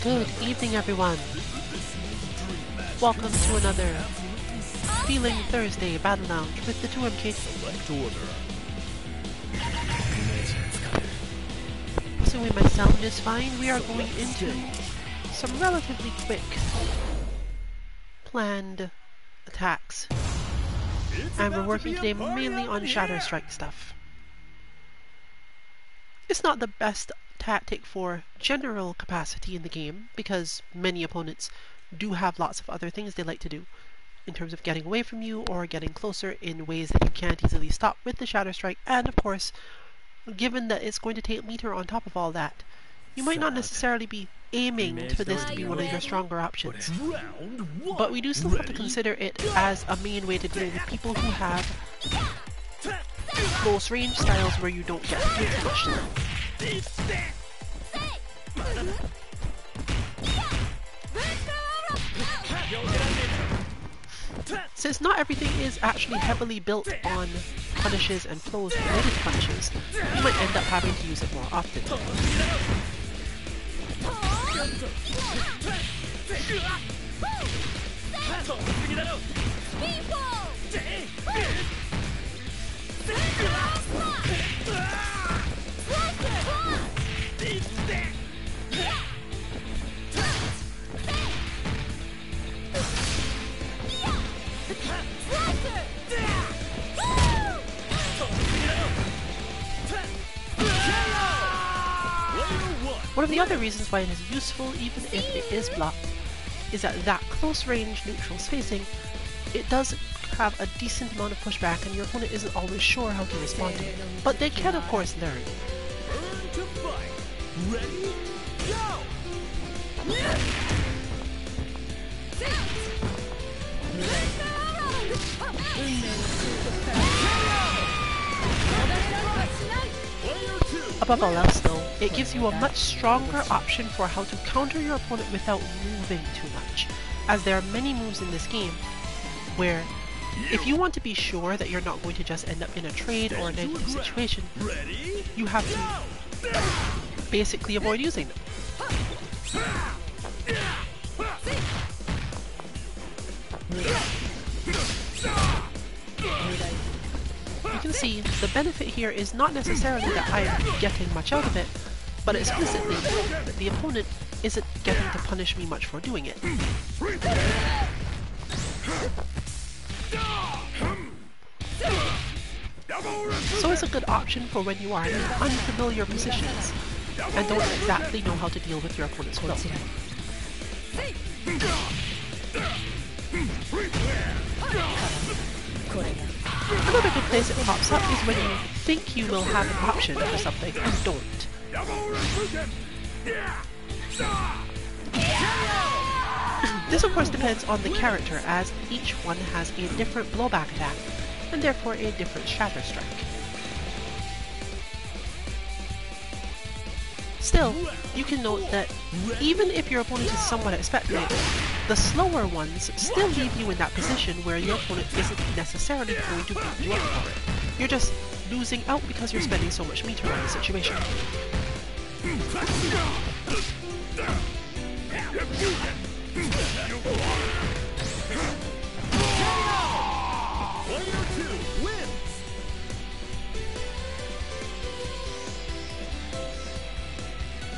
Good evening, everyone. Welcome to another Feeling Thursday Battle Lounge with the 2MK. Assuming my sound is fine, we are going into some relatively quick planned attacks. And we're working today mainly on Shatter Strike stuff. It's not the best tactic for general capacity in the game, because many opponents do have lots of other things they like to do in terms of getting away from you or getting closer in ways that you can't easily stop with the Shatter Strike. And of course, given that it's going to take meter on top of all that, you might not necessarily be aiming for this to be one of your stronger options. But we do still have to consider it as a main way to deal with people who have close range styles where you don't get to do too much to them. Since not everything is actually heavily built on punishes and flows related to punishes, you might end up having to use it more often. One of the other reasons why it is useful, even if it is blocked, is that close range neutral spacing, it does have a decent amount of pushback and your opponent isn't always sure how to respond to it. But they can of course learn. Burn to fight. Ready? Go! Above all else though, it gives you a much stronger option for how to counter your opponent without moving too much, as there are many moves in this game where if you want to be sure that you're not going to just end up in a trade or a negative situation, you have to basically avoid using them. You can see the benefit here is not necessarily that I am getting much out of it, but explicitly that the opponent isn't getting to punish me much for doing it. So it's a good option for when you are in unfamiliar positions and don't exactly know how to deal with your opponent's flow. Another good place it pops up is when you think you will have an option for something and don't. This of course depends on the character, as each one has a different blowback attack and therefore a different Shatter Strike. Still, you can note that even if your opponent is somewhat expecting it, the slower ones still leave you in that position where your opponent isn't necessarily going to beat you up for it. You're just losing out because you're spending so much meter on the situation.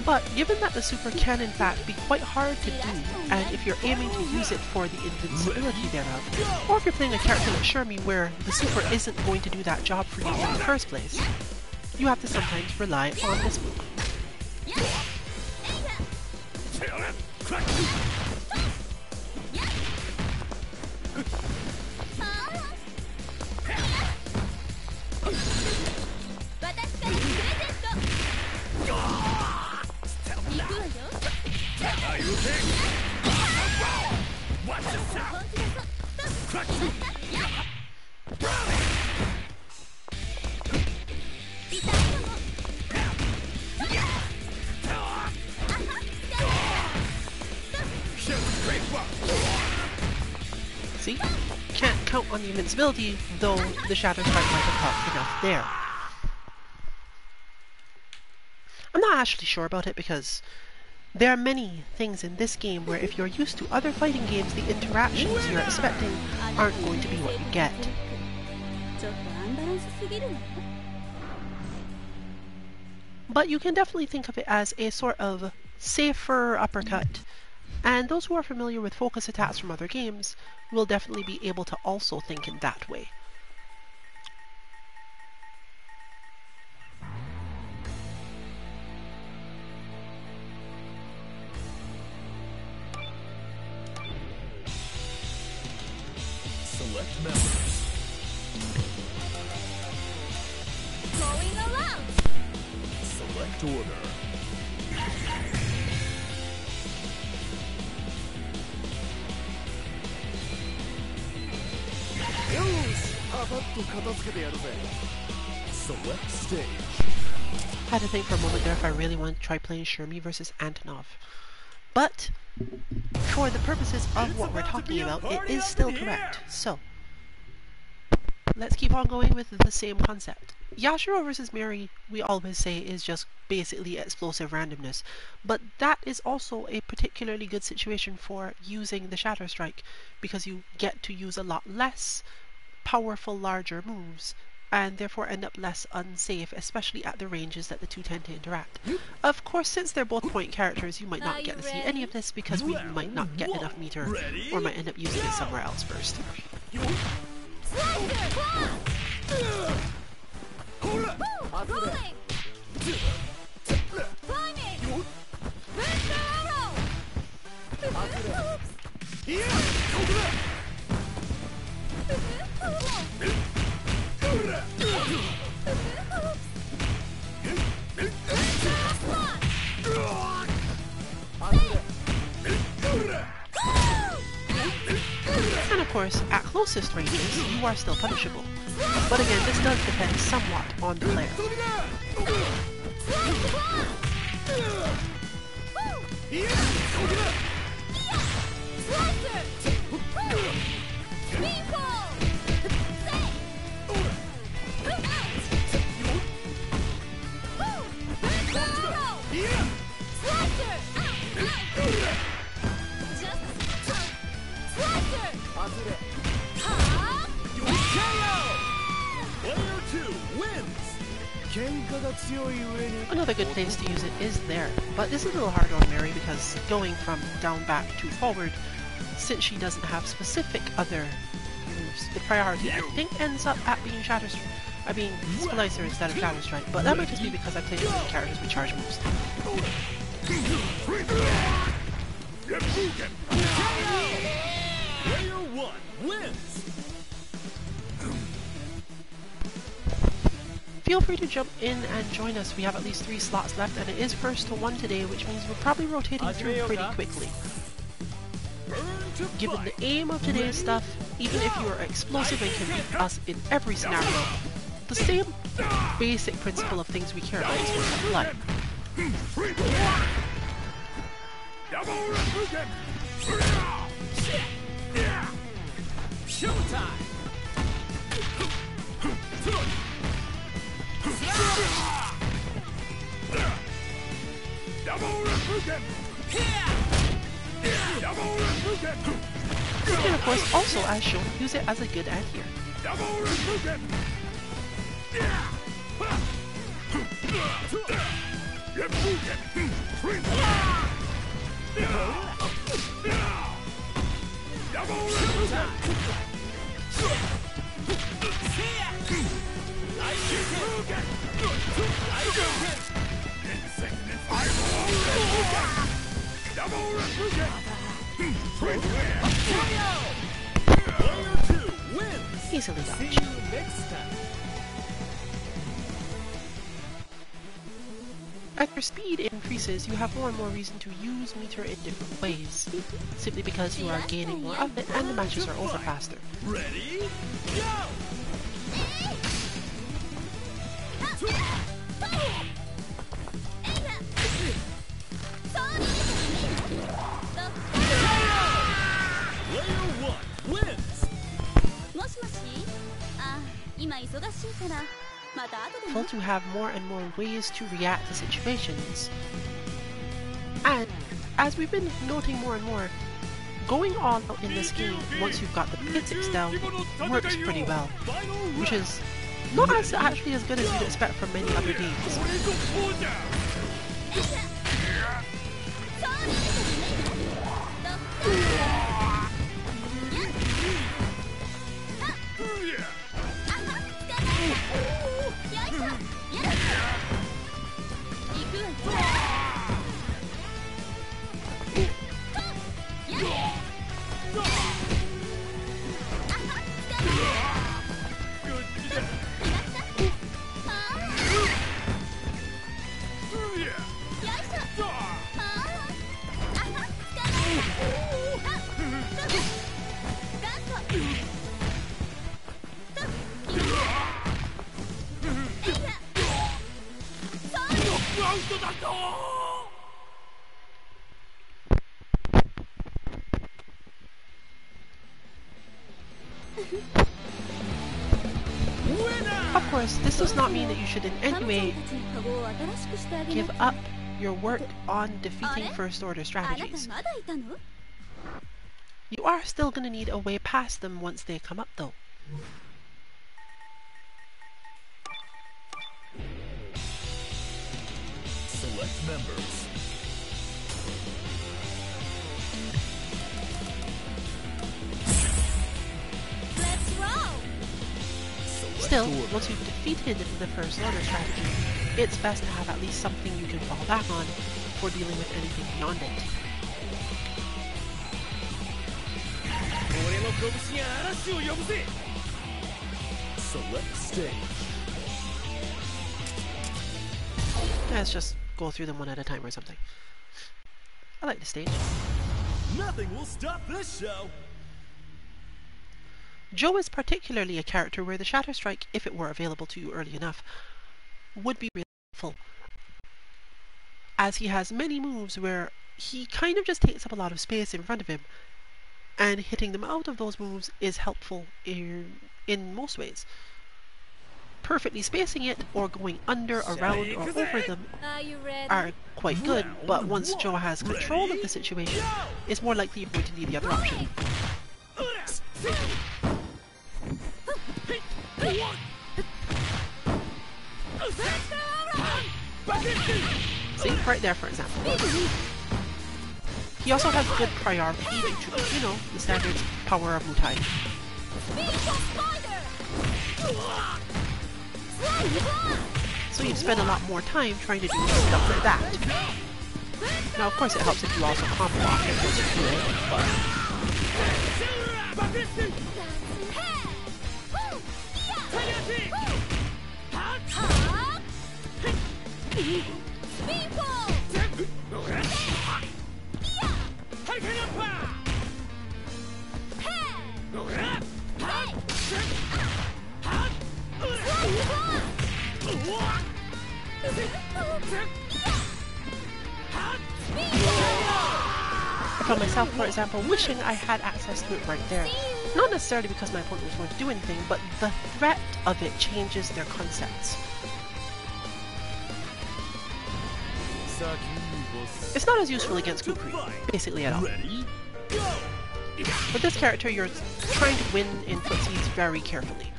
But given that the super can in fact be quite hard to do, and if you're aiming to use it for the invincibility thereof, or if you're playing a character like Shermie where the super isn't going to do that job for you in the first place, you have to sometimes rely on this move. See? Can't count on the invincibility, though the Shatter Strike might have helped enough there. I'm not actually sure about it because There are many things in this game where if you're used to other fighting games, the interactions you're expecting aren't going to be what you get. But you can definitely think of it as a sort of safer uppercut, and those who are familiar with focus attacks from other games will definitely be able to also think in that way. Select members. Going around. Select order. Select stage. Had to think for a moment there if I really wanted to try playing Shermie versus Antonov. But for the purposes of what we're talking about, it is still correct. So let's keep on going with the same concept. Yashiro versus Mary, we always say, is just basically explosive randomness, but that is also a particularly good situation for using the Shatter Strike, because you get to use a lot less powerful, larger moves, and therefore end up less unsafe, especially at the ranges that the two tend to interact. Of course, since they're both point characters, you might not get to see any of this because we might not get enough meter, or might end up using it somewhere else first. And of course, at closest ranges, you are still punishable. But again, this does depend somewhat on the player. Another good place to use it is there, but this is a little harder on Mary because going from down back to forward, since she doesn't have specific other moves, the priority I think ends up at being Splicer instead of Shatter Strike, but that might just be because I play so many characters with charge moves. Player 1 wins! Feel free to jump in and join us. We have at least 3 slots left, and it is first to 1 today, which means we're probably rotating through pretty quickly. Given the aim of today's stuff, even if you are explosive and can beat us in every scenario, the same basic principle of things we care about is going to apply. Showtime! And of course, also as shown, use it as a good anti-air. Easily dodged. As your speed increases, you have more and more reason to use meter in different ways, simply because you are gaining more of it and the matches are over faster. Ready? Go! Player 1 wins! Felt to have more and more ways to react to situations, And as we've been noting more and more, going all out in this game once you've got the basics down works pretty well, which is not as actually as good as you'd expect from many other games. Of course, this does not mean that you should in any way give up your work on defeating First Order strategies. You are still going to need a way past them once they come up though. Select members. Let's roll! Still, once you've defeated the First Order strategy, it's best to have at least something you can fall back on for dealing with anything beyond it. Select stage. Let's just go through them one at a time or something. I like the stage. Nothing will stop this show. Joe is particularly a character where the Shatter Strike, if it were available to you early enough, would be really helpful, as he has many moves where he kind of just takes up a lot of space in front of him, and hitting them out of those moves is helpful in most ways. Perfectly spacing it or going under, around, or over them Are you ready? are quite good, but once Joe has control of the situation, it's more likely you're going to need the other option. See, right there for example. He also has good priority due to, you know, the standard power of Mutai. So you'd spend a lot more time trying to do stuff like that. Now of course it helps if you also combo off it once you do it, for myself, for example, wishing I had access to it right there. Not necessarily because my opponent was going to do anything, but the threat of it changes their concepts. It's not as useful against Kukri, basically at all. With this character, you're trying to win in footsies very carefully.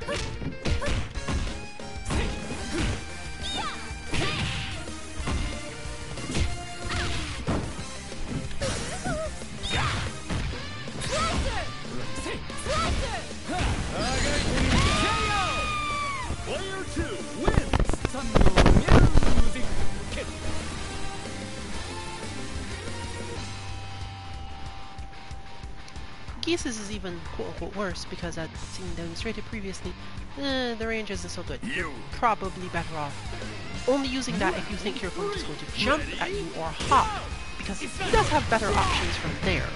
Player 2 wins. Geese's is even quote-unquote worse because I'd seen demonstrated previously, the range isn't so good. You're probably better off only using that if you think your opponent is going to jump at you or hop, because he does have better options from there.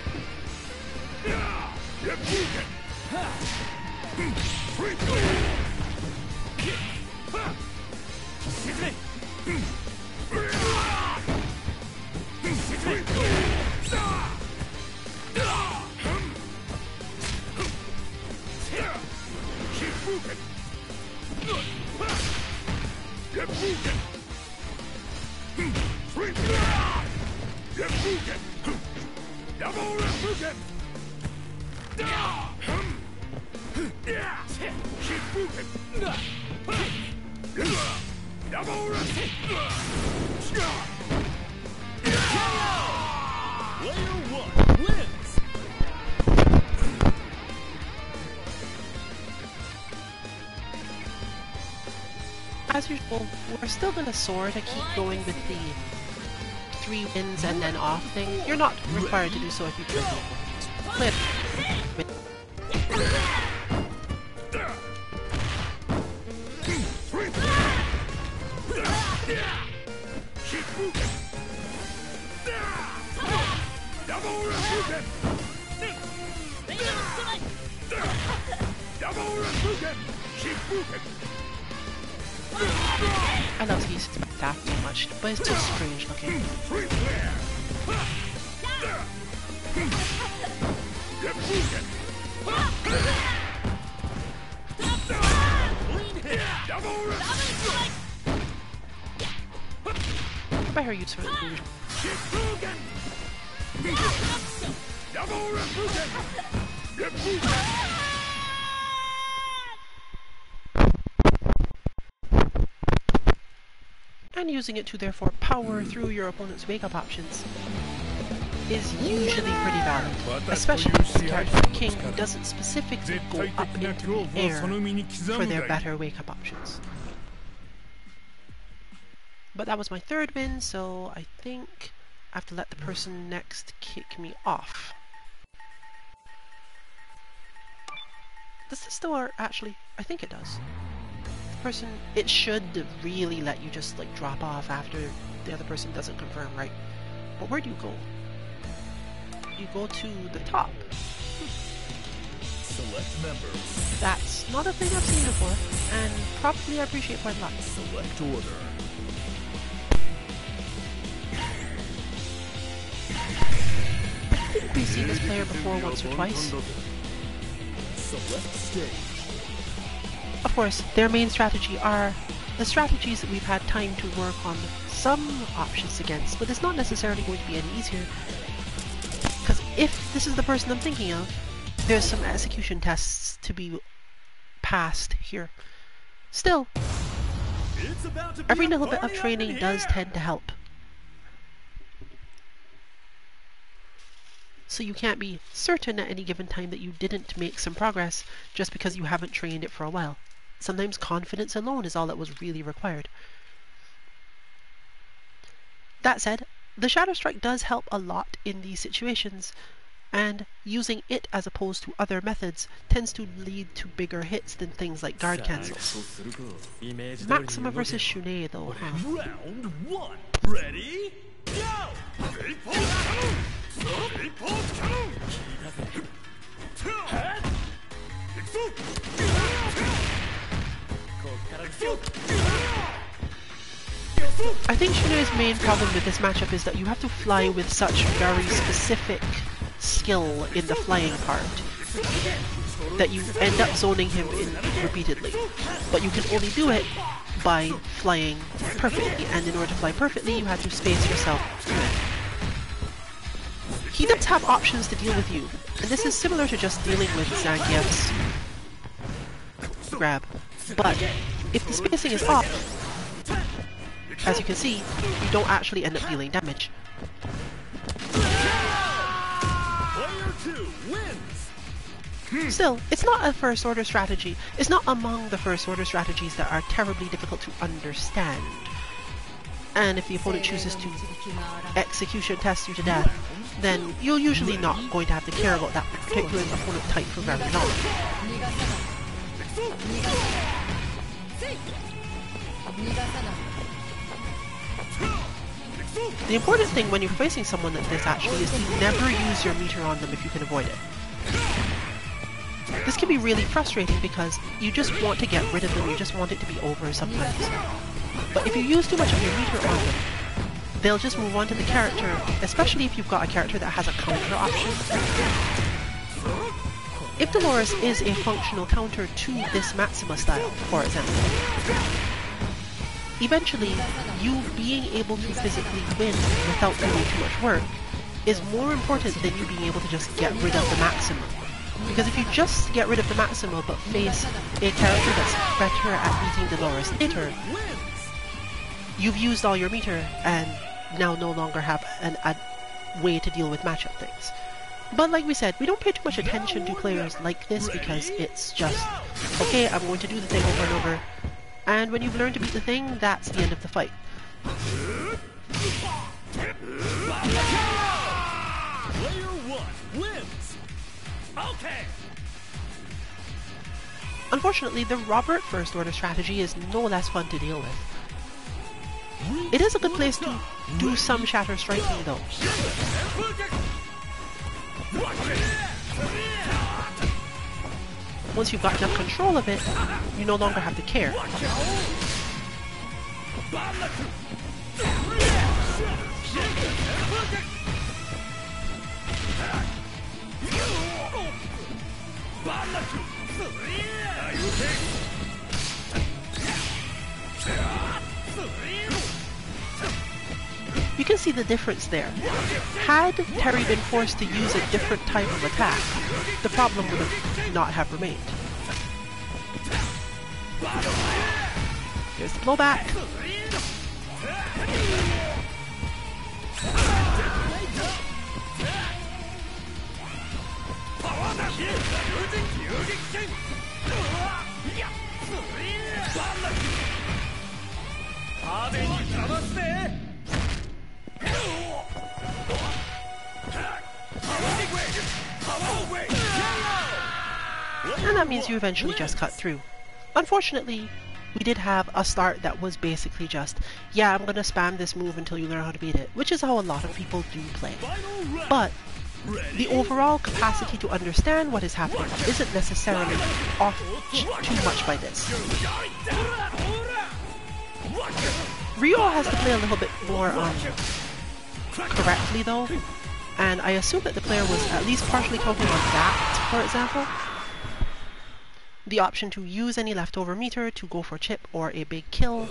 Player 1 wins! As usual, we're still gonna sort of keep going with the 3 wins and then off thing. You're not required to do so if you play it. I love these attack so much, but it's just strange looking. I heard you sort of weird. And using it to therefore power through your opponent's wake-up options is usually pretty valid, especially if the character King doesn't specifically go up into the air for their better wake-up options. But that was my 3rd win, so I think I have to let the person next kick me off. Does this still work? Actually, I think it does. The person, it should really let you just like drop off after the other person doesn't confirm, right? But where do you go? You go to the top. Select members. That's not a thing I've seen before, and probably I appreciate quite a lot. Select order. I think we've seen this player before once or twice. Select stage. Of course, their main strategy are the strategies that we've had time to work on some options against, but it's not necessarily going to be any easier. Because if this is the person I'm thinking of, there's some execution tests to be passed here. Still, every little bit of training does tend to help. So you can't be certain at any given time that you didn't make some progress just because you haven't trained it for a while. Sometimes confidence alone is all that was really required. That said, the Shadow Strike does help a lot in these situations, and using it as opposed to other methods tends to lead to bigger hits than things like guard cancels. Maxima versus Shunei though, huh? Round 1. Ready? Go! I think Shunei's main problem with this matchup is that you have to fly with such very specific skill in the flying part that you end up zoning him in repeatedly. But you can only do it by flying perfectly, and in order to fly perfectly you have to space yourself through it. He does have options to deal with you, and this is similar to just dealing with Zangief's grab. But if the spacing is off, as you can see, you don't actually end up dealing damage. Player 2 wins! Still, it's not a first order strategy. It's not among the first order strategies that are terribly difficult to understand. And if the opponent chooses to execution test you to death, then you're usually not going to have to care about that particular opponent type for very long. The important thing when you're facing someone like this actually is to never use your meter on them if you can avoid it. This can be really frustrating because you just want to get rid of them, you just want it to be over sometimes. But if you use too much of your meter on them, they'll just move on to the character, especially if you've got a character that has a counter option. If Dolores is a functional counter to this Maxima style, for example, eventually, you being able to physically win without doing too much work is more important than you being able to just get rid of the maximum. Because if you just get rid of the maximum but face a character that's better at beating Dolores later, you've used all your meter and now no longer have a way to deal with matchup things. But like we said, we don't pay too much attention to players like this because it's just, okay, I'm going to do the thing over and over, and when you've learned to beat the thing, that's the end of the fight. Player 1 wins. Okay. Unfortunately, the Robert First Order strategy is no less fun to deal with. It is a good place to do some shatter striking though. Once you've got enough control of it, you no longer have to care. You can see the difference there. Had Terry been forced to use a different type of attack, the problem would have not have remained. Here's the blowback. And that means you eventually just cut through. Unfortunately, we did have a start that was basically just, yeah, I'm gonna spam this move until you learn how to beat it, which is how a lot of people do play. But the overall capacity to understand what is happening isn't necessarily off too much by this. Ryo has to play a little bit more correctly though, and I assume that the player was at least partially counting on that, for example. The option to use any leftover meter to go for chip or a big kill,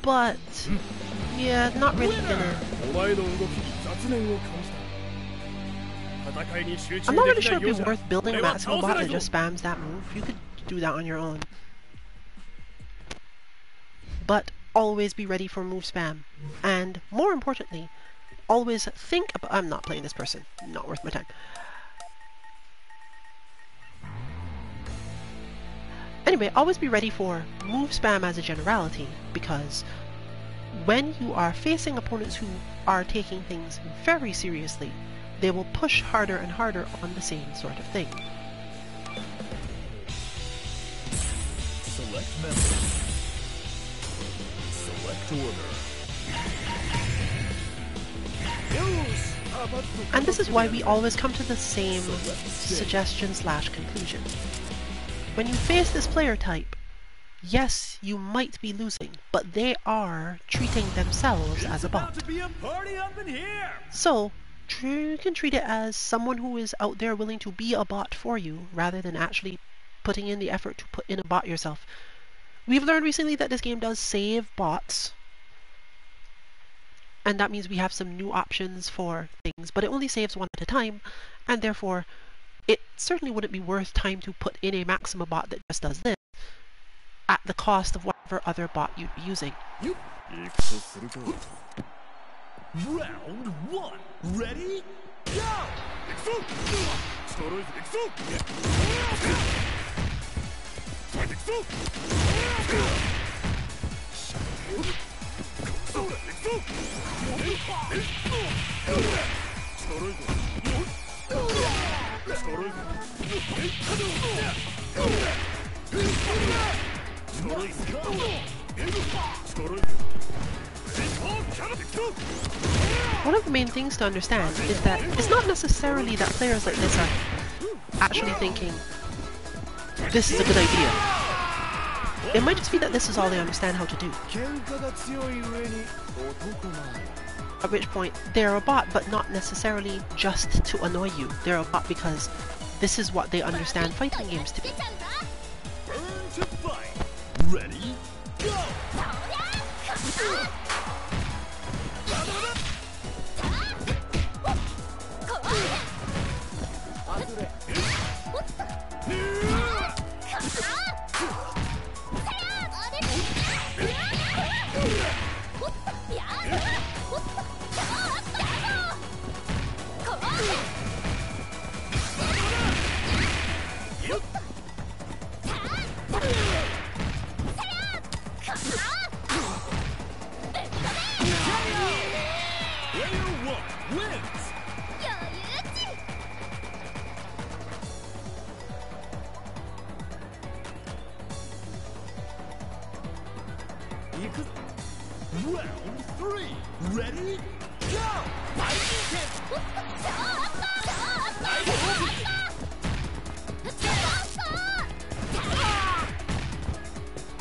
but yeah, not really gonna... I'm not really sure if it's worth building a maximum bot that just spams that move. You could do that on your own. But always be ready for move spam. And more importantly, always think about... I'm not playing this person. Not worth my time. Anyway, always be ready for move spam as a generality, because when you are facing opponents who are taking things very seriously, they will push harder and harder on the same sort of thing. Select method. Select order. And this is why we always come to the same suggestion/conclusion. When you face this player type, yes, you might be losing, but they are treating themselves as a bot. So, you can treat it as someone who is out there willing to be a bot for you, rather than actually putting in the effort to put in a bot yourself. We've learned recently that this game does save bots, and that means we have some new options for things, but it only saves one at a time, and therefore it certainly wouldn't be worth time to put in a Maxima bot that just does this at the cost of whatever other bot you'd be using. Round 1. Ready? Go! One of the main things to understand is that it's not necessarily that players like this are actually thinking, this is a good idea. It might just be that this is all they understand how to do. At which point, they're a bot, but not necessarily just to annoy you. They're a bot because this is what they understand fighting games to be. Burn to fight. Ready? Go! Player 1 wins! 余裕値 Round 3, ready, go! Lightning kick! 超アッパー超アッパー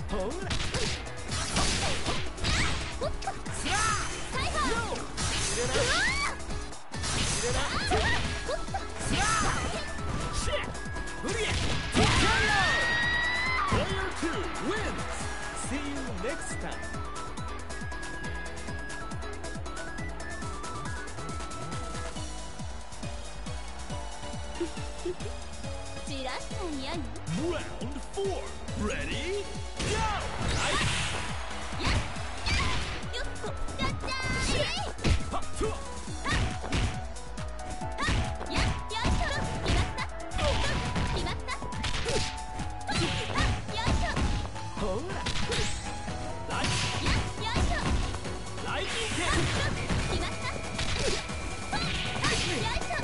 超ほら Player 2 wins! See you next time! じらしたんやん Round 4, ready, go! よっとガッチャーはっふわやよいしょ決まった決まったよいしょほらライよいしょライティングキック 決まったよいしょ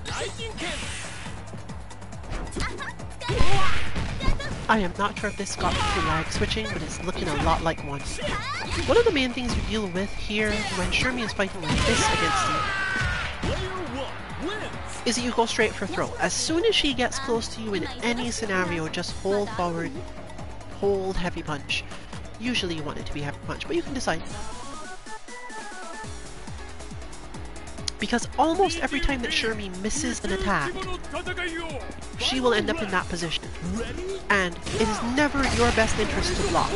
ライティングキック I am not sure if this got to lag switching, but it's looking a lot like one. One of the main things you deal with here when Shermie is fighting like this against you Player 1 wins! is that you go straight for throw. As soon as she gets close to you in any scenario, just hold forward, hold heavy punch. Usually you want it to be heavy punch, but you can decide. Because almost every time that Shermie misses an attack, she will end up in that position. Ready? And it is never your best interest to block.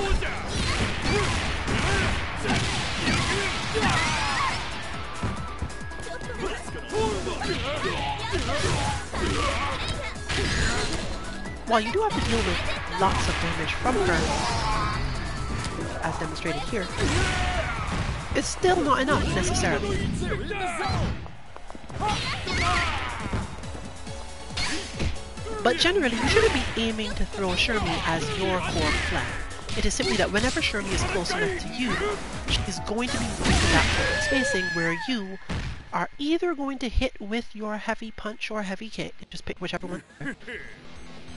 While you do have to deal with lots of damage from her, as demonstrated here, it's still not enough necessarily. They're in the zone! But generally, you shouldn't be aiming to throw Shermie as your core plan. It is simply that whenever Shermie is close enough to you, she is going to be moving to that point of spacing where you are either going to hit with your heavy punch or heavy kick, just pick whichever one,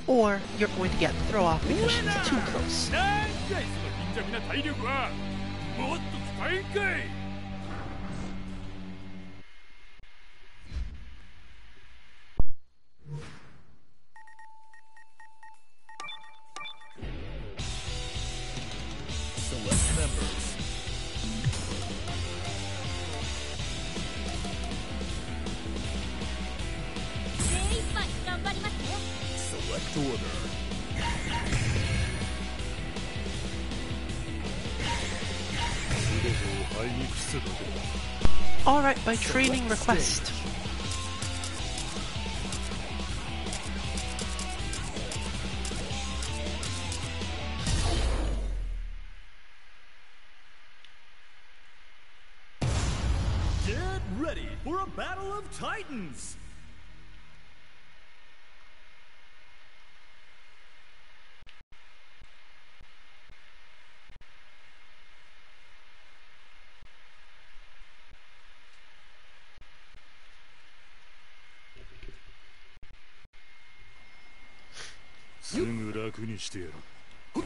or you're going to get the throw off because she's too close. なんだいその貧弱な体力はもっと使えんかい Select members. 精一杯頑張りますね Select order. Alright, by training request. Get ready for a battle of titans!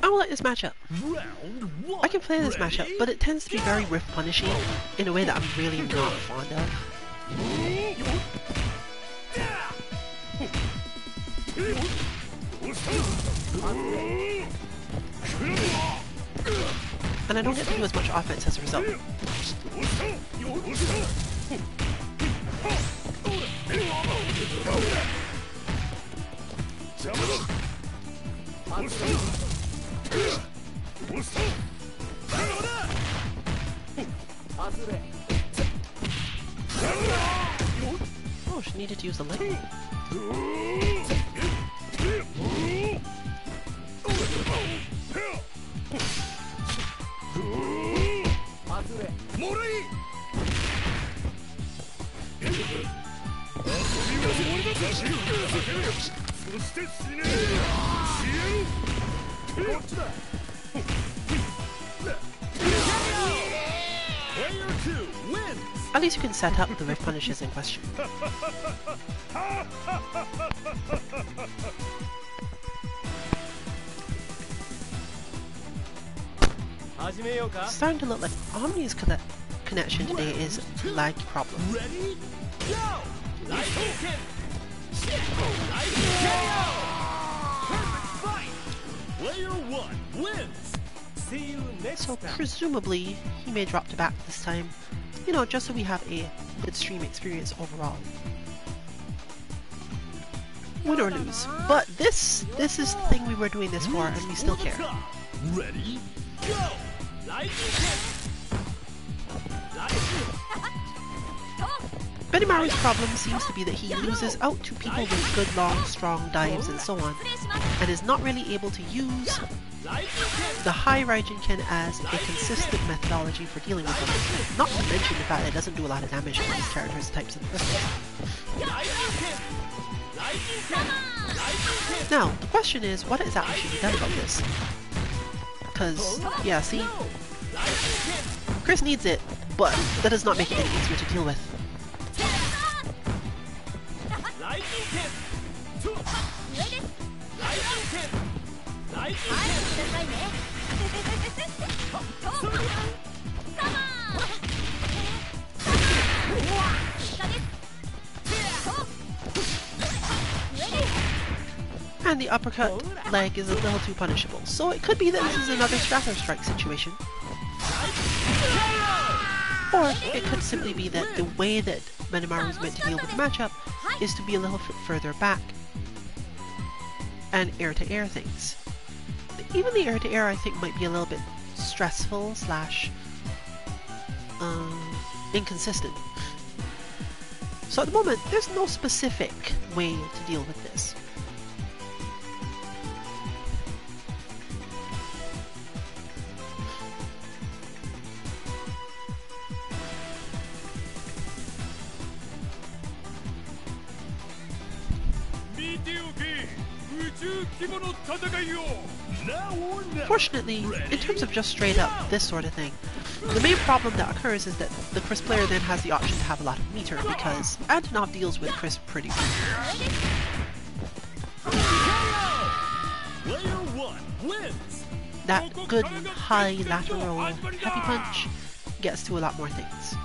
I will like this matchup. Round 1. I can play this matchup, Ready? but it tends to be very riff punishing in a way that I'm really not fond of. And I don't get to do as much offense as a result. Oh, she needed to use the leg. Player At least you can set up the whiff punishes in question. It's starting to look like Omni's connection today is lag problem. Ready? Go! Perfect fight! Player 1 wins! See you next So time. presumably he may drop to back this time, you know, just so we have a good stream experience overall. Win or lose. But this is the thing we were doing this for, and we still care. Ready? Go! Benimaru's problem seems to be that he loses out to people with good long, strong dives and so on, and is not really able to use the high Raijinken as a consistent methodology for dealing with them. Not to mention the fact that it doesn't do a lot of damage to these characters types in the first place. Now, the question is, what exactly should be done about this? Because, yeah, see? Chris needs it, but that does not make it any easier to deal with. And the uppercut leg is a little too punishable, so it could be that this is another Strato Strike situation. Or it could simply be that the way that Benimaru is meant to deal with the matchup is to be a little further back and air-to-air things. Even the air-to-air I think might be a little bit stressful slash inconsistent. So at the moment, there's no specific way to deal with this. Fortunately, in terms of just straight up this sort of thing, the main problem that occurs is that the Chris player then has the option to have a lot of meter because Antonov deals with Chris pretty well. That good high lateral heavy punch gets to a lot more things.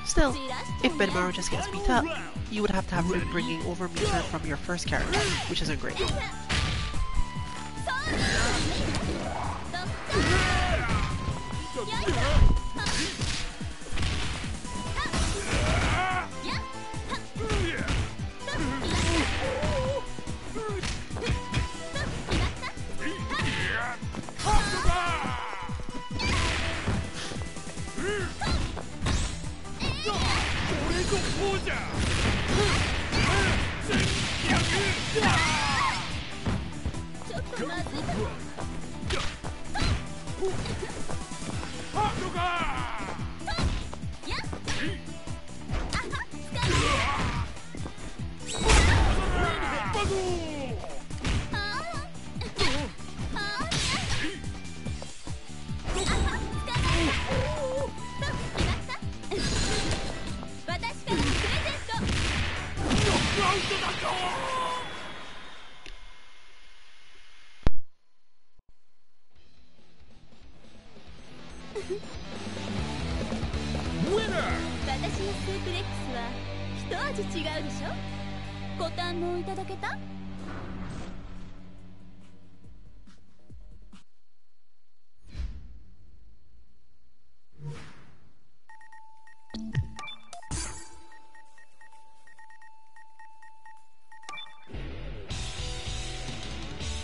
Still, if Benimaru just gets beat up, you would have to have been bringing over meter from your first character, which isn't great.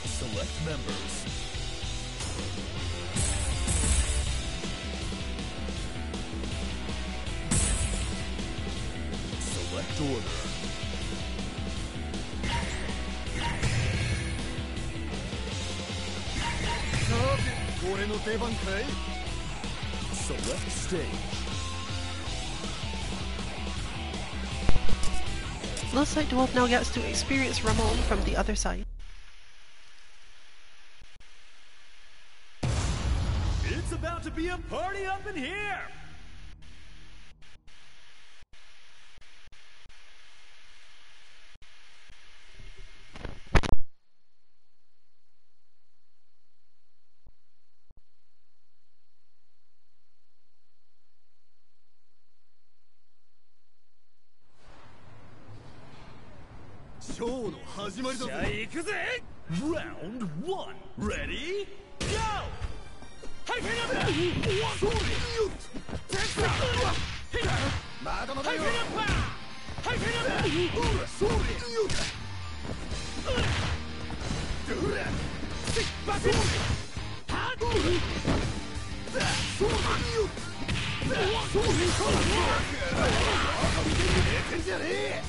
Select members. Select order. Select stage. Looks like Dwarf now gets to experience Ramon from the other side. It's about to be a party up in here! Showの始まりだぜ。じゃあ行くぜ。Round 1 Ready Go! はいフェイナッパー。それよっ。テスト。まだまだよ。はいフェイナッパー。はいフェイナッパー。それよっ。どれ。バック。はっ。それよっ。それよっ。じゃねえ。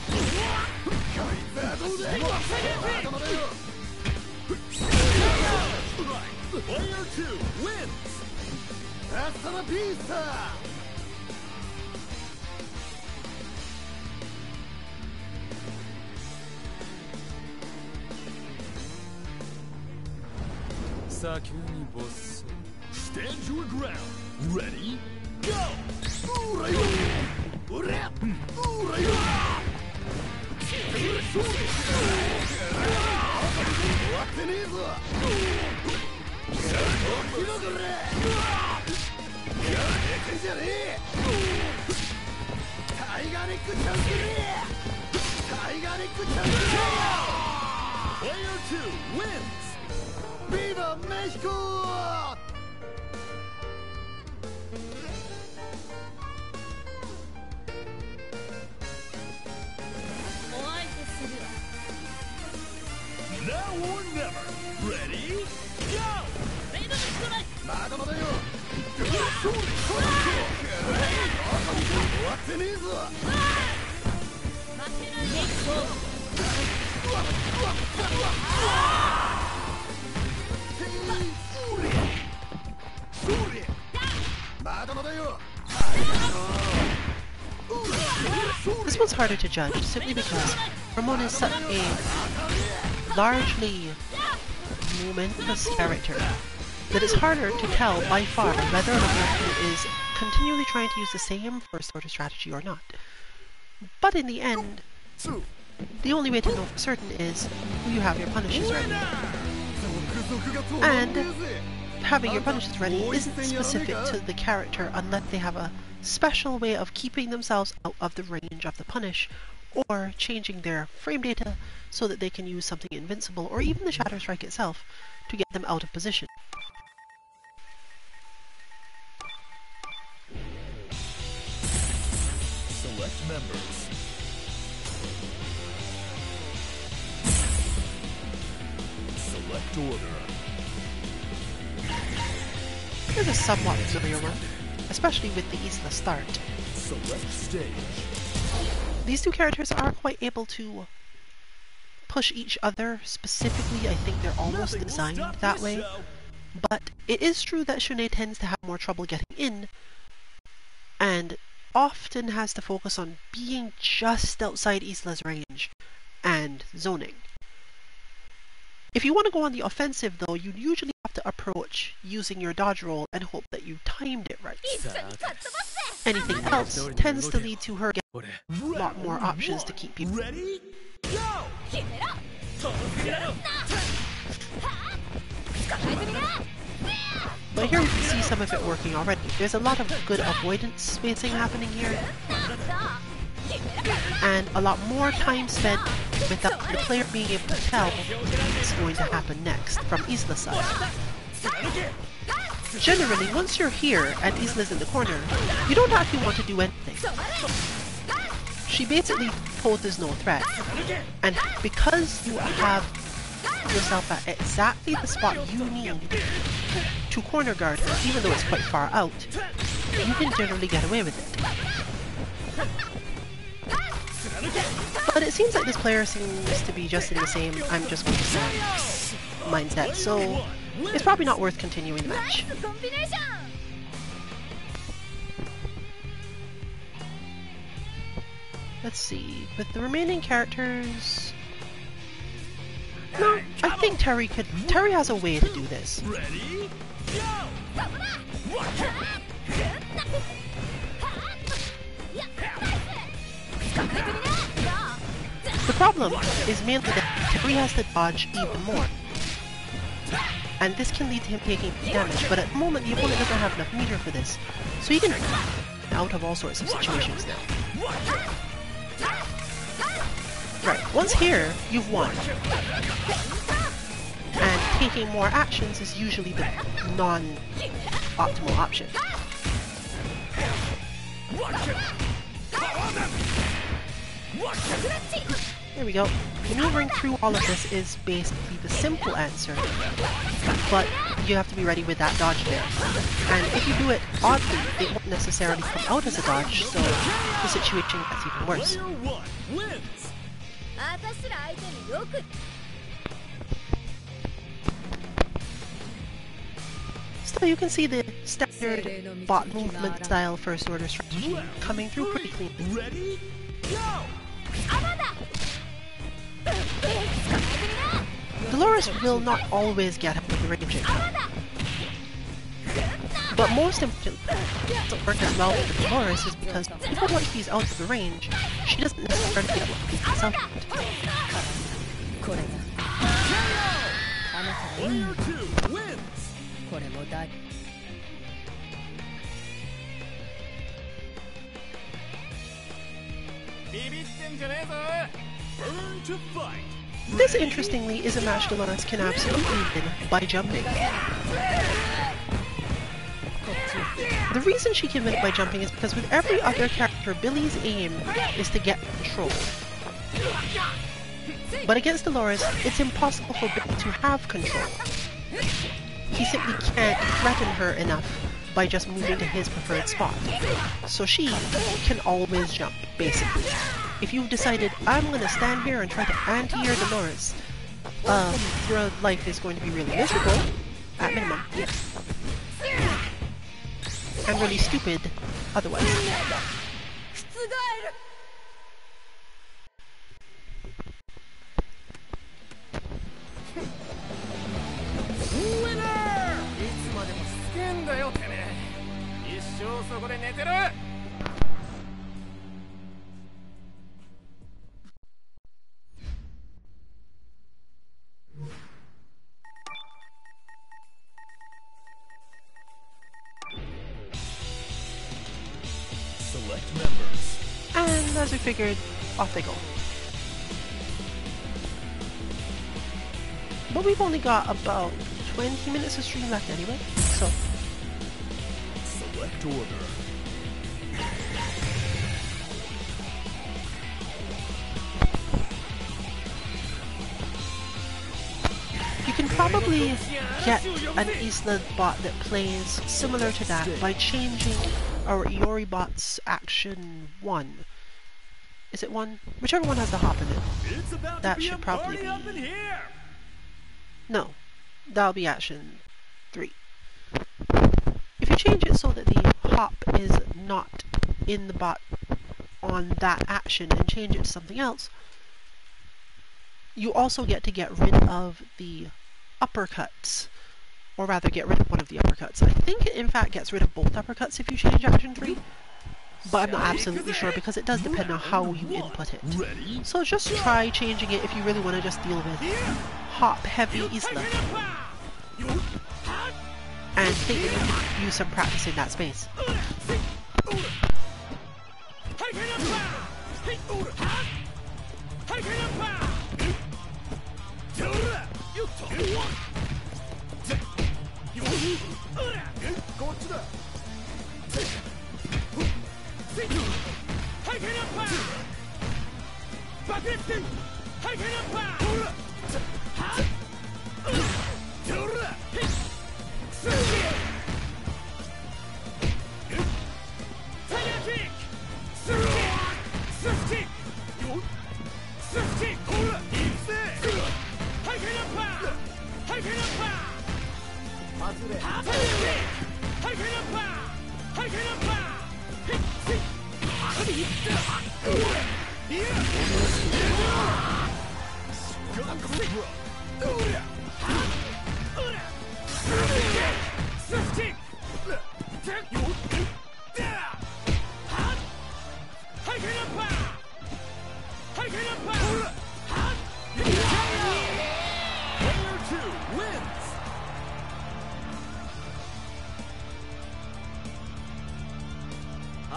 Player 2 wins! Hasta la vista! Stand your ground. Ready? Go! Player 2 wins! Viva Mexico! Now or never. Ready? Go! This one's harder to judge, simply because Ramon is such a largely momentous character that it's harder to tell by far whether or not he is continually trying to use the same first order strategy or not. But in the end, the only way to know for certain is who you have your punishes ready. And having your punishes ready isn't specific to the character unless they have a special way of keeping themselves out of the range of the punish, or changing their frame data so that they can use something invincible, or even the Shatter Strike itself, to get them out of position. Select members. Select order. This is a somewhat familiar one, especially with the Isla start. Select stage. These two characters are quite able to push each other. Specifically, I think they're almost designed that way. But it is true that Shun'ei tends to have more trouble getting in, and often has to focus on being just outside Isla's range and zoning. If you want to go on the offensive though, you usually have to approach using your dodge roll and hope that you timed it right. Anything else tends to lead to her getting a lot more options to keep people. Ready? Go! But here we can see some of it working already. There's a lot of good avoidance spacing happening here, and a lot more time spent without the player being able to tell what's going to happen next from Isla's side. Generally, once you're here and Isla's in the corner, you don't actually want to do anything. She basically poses no threat, and because you have yourself at exactly the spot you need to corner guard her, even though it's quite far out, you can generally get away with it. But it seems like this player seems to be just in the same I'm just going to stand mindset, so it's probably not worth continuing the match. Let's see, with the remaining characters... No, I think Terry has a way to do this. The problem is mainly that Terry has to dodge even more. And this can lead to him taking damage, but at the moment the opponent doesn't have enough meter for this. So he can out of all sorts of situations now. Right, once here, you've won. And taking more actions is usually the non-optimal option. There we go. Maneuvering through all of this is basically the simple answer, but you have to be ready with that dodge there. And if you do it oddly, it won't necessarily come out as a dodge, so the situation gets even worse. So you can see the standard bot movement style first order strategy coming through pretty cleanly. Ready? Go! Dolores will not always get out of the range, but most importantly, what doesn't work as well with Dolores is because even once she's out of the range, she doesn't necessarily get what she's out. Player 2 wins! Burn to fight! This, interestingly, is a match Dolores can absolutely win by jumping. The reason she can win it by jumping is because with every other character, Billy's aim is to get control. But against Dolores, it's impossible for Billy to have control. He simply can't threaten her enough by just moving to his preferred spot. So she can always jump, basically. If you've decided, I'm going to stand here and try to anti-air Dolores, your life is going to be really miserable, at minimum. And really stupid, otherwise. Select members. And as we figured, off they go. But we've only got about 20 minutes of stream left anyway, so... Select order. You can probably get an Isla bot that plays similar to that by changing our Iori bot's action 1. Is it 1? Whichever one has the hop in it. That should probably be... No, that'll be action 3. If you change it so that the hop is not in the bot on that action and change it to something else, you also get to get rid of the uppercuts, or rather get rid of one of the uppercuts. I think it in fact gets rid of both uppercuts if you change action 3, but I'm not absolutely sure because it does depend on how you input it. So just try changing it if you really want to just deal with hop heavy Isla, and think that you can use some practice in that space.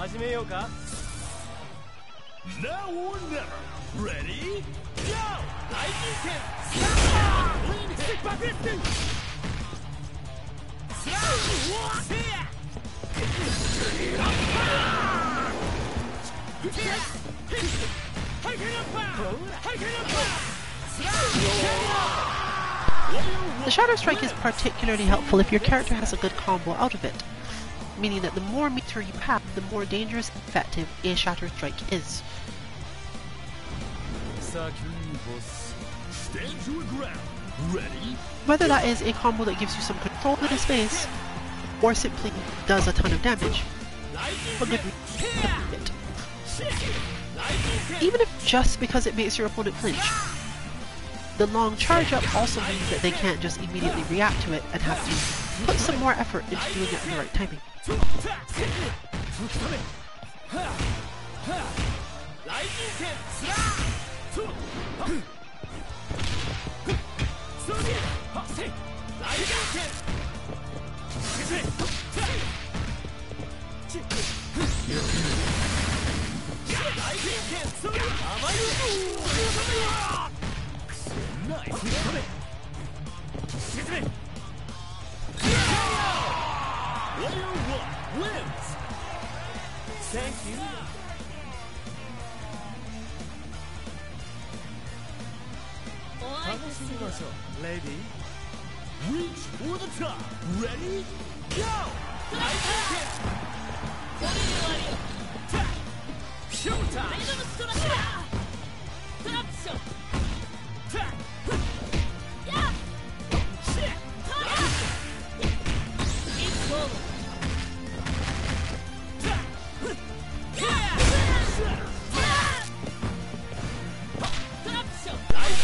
始めようか Now or never. Ready? Go! Lightning Ken! Lean stick back in! The Shatter Strike is particularly helpful if your character has a good combo out of it, meaning that the more meter you have, the more dangerous and effective a Shatter Strike is. Stand your ground. Ready? Whether that is a combo that gives you some control in space, or simply does a ton of damage, a good it. Even if just because it makes your opponent flinch. The long charge up also means that they can't just immediately react to it and have to put some more effort into doing it in the right timing. Thank you. Lady, reach for the top. Ready? Go! Showtime!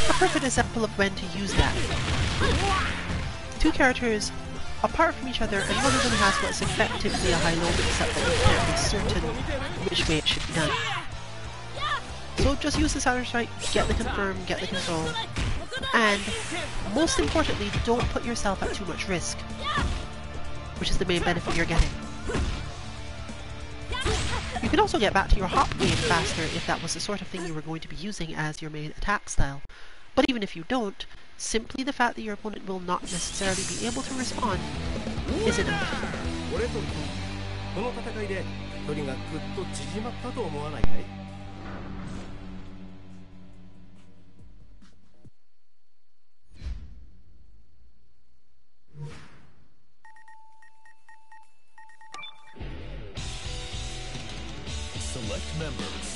A perfect example of when to use that. Two characters apart from each other, and one of them has what's effectively a high-low mix-up, but you can't be certain which way it should be done. So just use the Shatter Strike, get the confirm, get the control, and most importantly, don't put yourself at too much risk, which is the main benefit you're getting. You can also get back to your hop game faster if that was the sort of thing you were going to be using as your main attack style. But even if you don't, simply the fact that your opponent will not necessarily be able to respond is enough. Select members.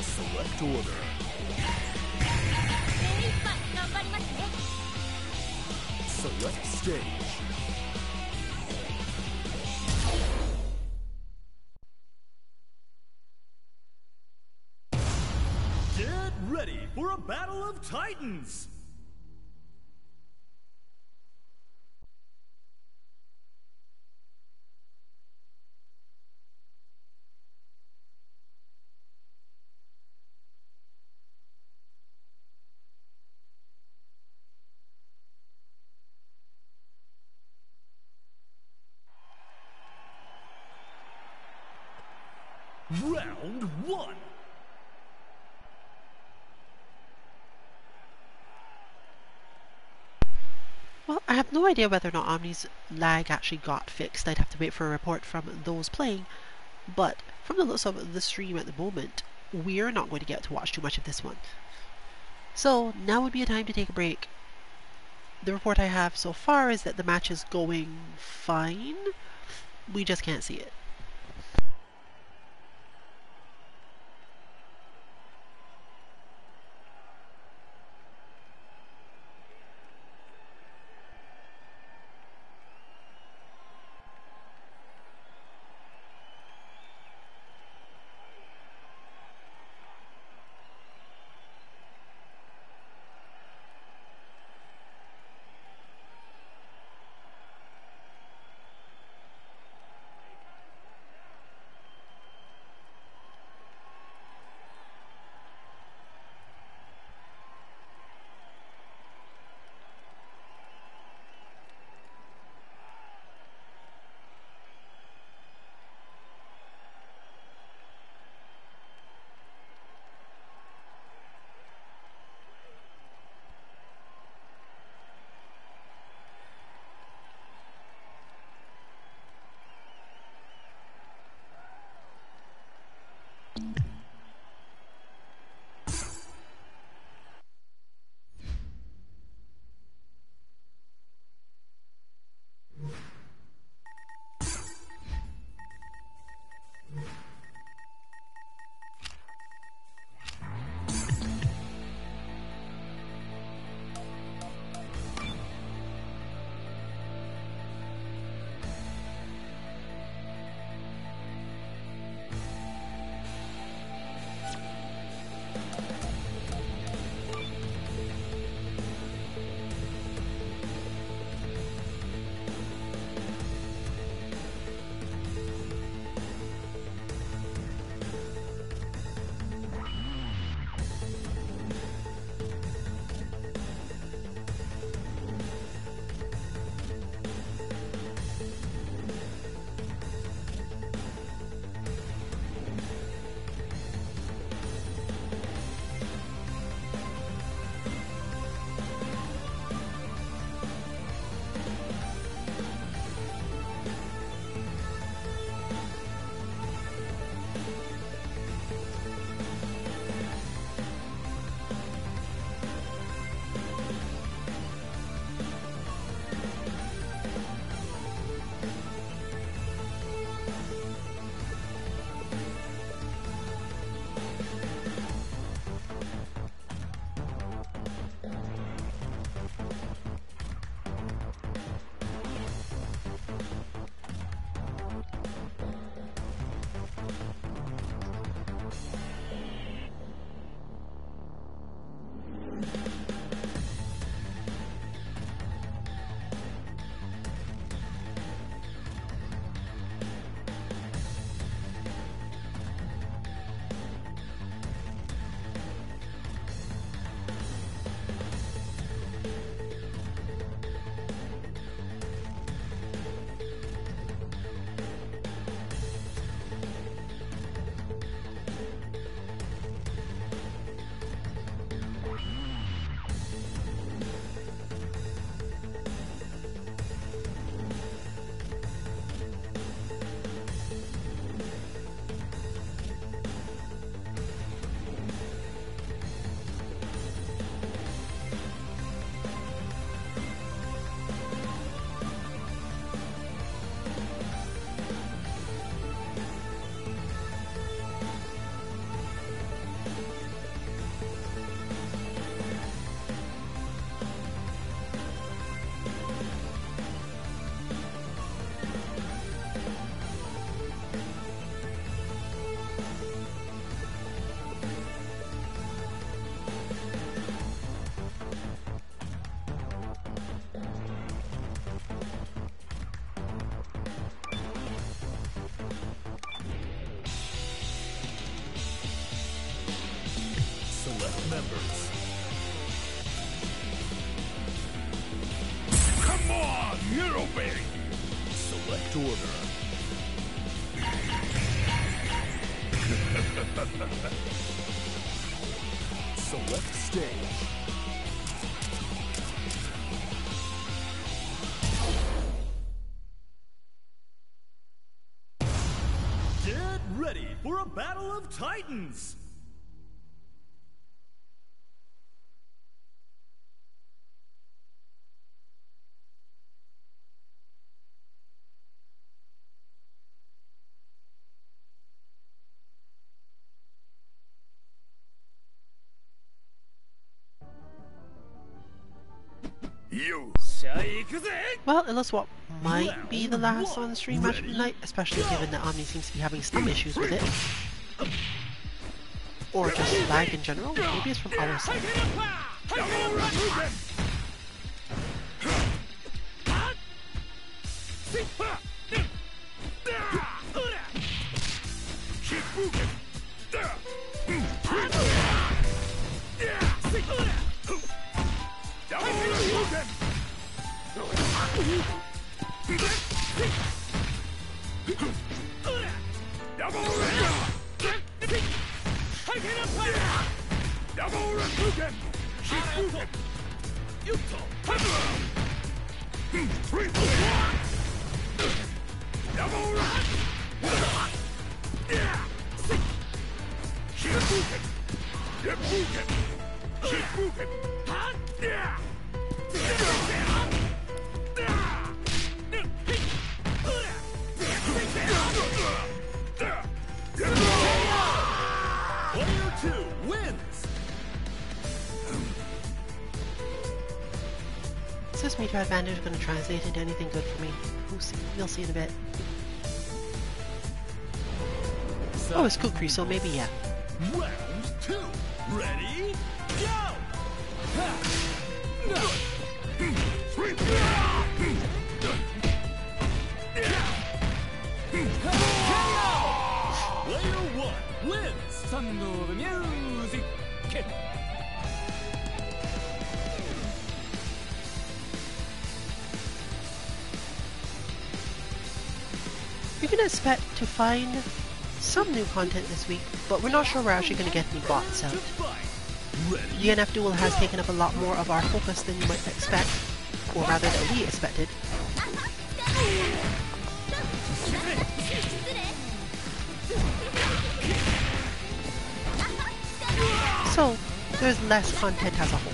Select order. Select stage. Get ready for a battle of titans! Round 1. Well, I have no idea whether or not Omni's lag actually got fixed. I'd have to wait for a report from those playing. But from the looks of the stream at the moment, we're not going to get to watch too much of this one. So now would be a time to take a break. The report I have so far is that the match is going fine. We just can't see it. Hero Berry. Select order. Select stage. Get ready for a battle of titans! You. Well, it looks what might be the last on stream match of the night, especially given that Omni seems to be having some issues with it. Or just lag in general. Maybe it's from our side. Is this meter advantage going to translate into anything good for me? We'll see. We'll see in a bit. Oh, it's Kukri, so maybe yeah. Round 2. Ready? Go! Player 1 wins! Sound of the music! We can expect to find some new content this week, but we're not sure we're actually going to get any bots out. The NF Duel has taken up a lot more of our focus than you might expect, or rather than we expected. So, there's less content as a whole.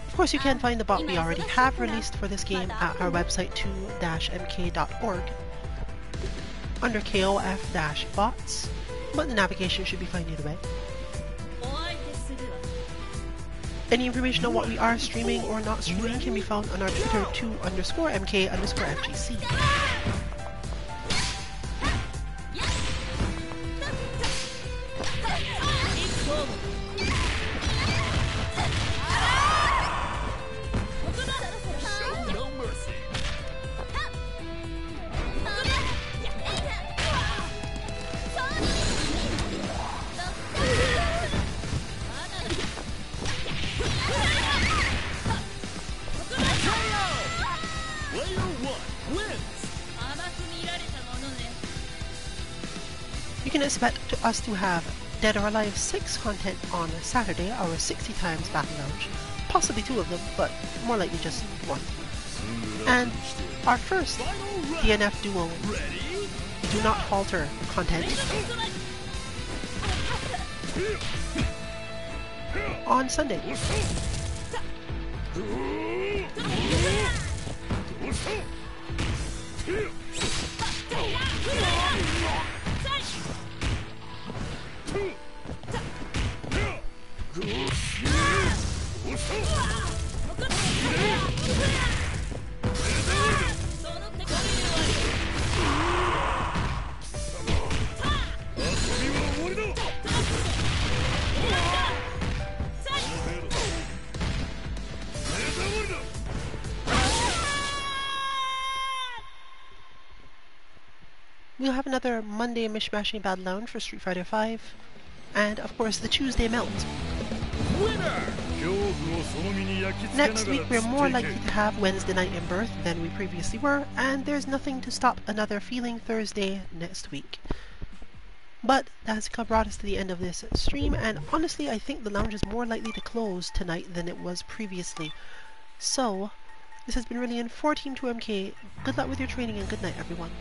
Of course, you can find the bot we already have released for this game at our website 2-mk.org under KOF-bots, but the navigation should be fine either way. Any information on what we are streaming or not streaming can be found on our Twitter 2_MK_FGC. You can expect us to have Dead or Alive 6 content on Saturday, our 60 times Battle Lounge. Possibly 2 of them, but more likely just 1. And our first DNF Duel Do Not Falter content on Sunday. we'll have another Monday Mishmashing Bad Lounge for Street Fighter V, and of course the Tuesday Melt. Next week we're more likely to have Wednesday Night in Birth than we previously were, and there's nothing to stop another Feeling Thursday next week. But that has brought us to the end of this stream, and honestly I think the lounge is more likely to close tonight than it was previously. So, this has been Rillian for Team 2MK. Good luck with your training and good night everyone.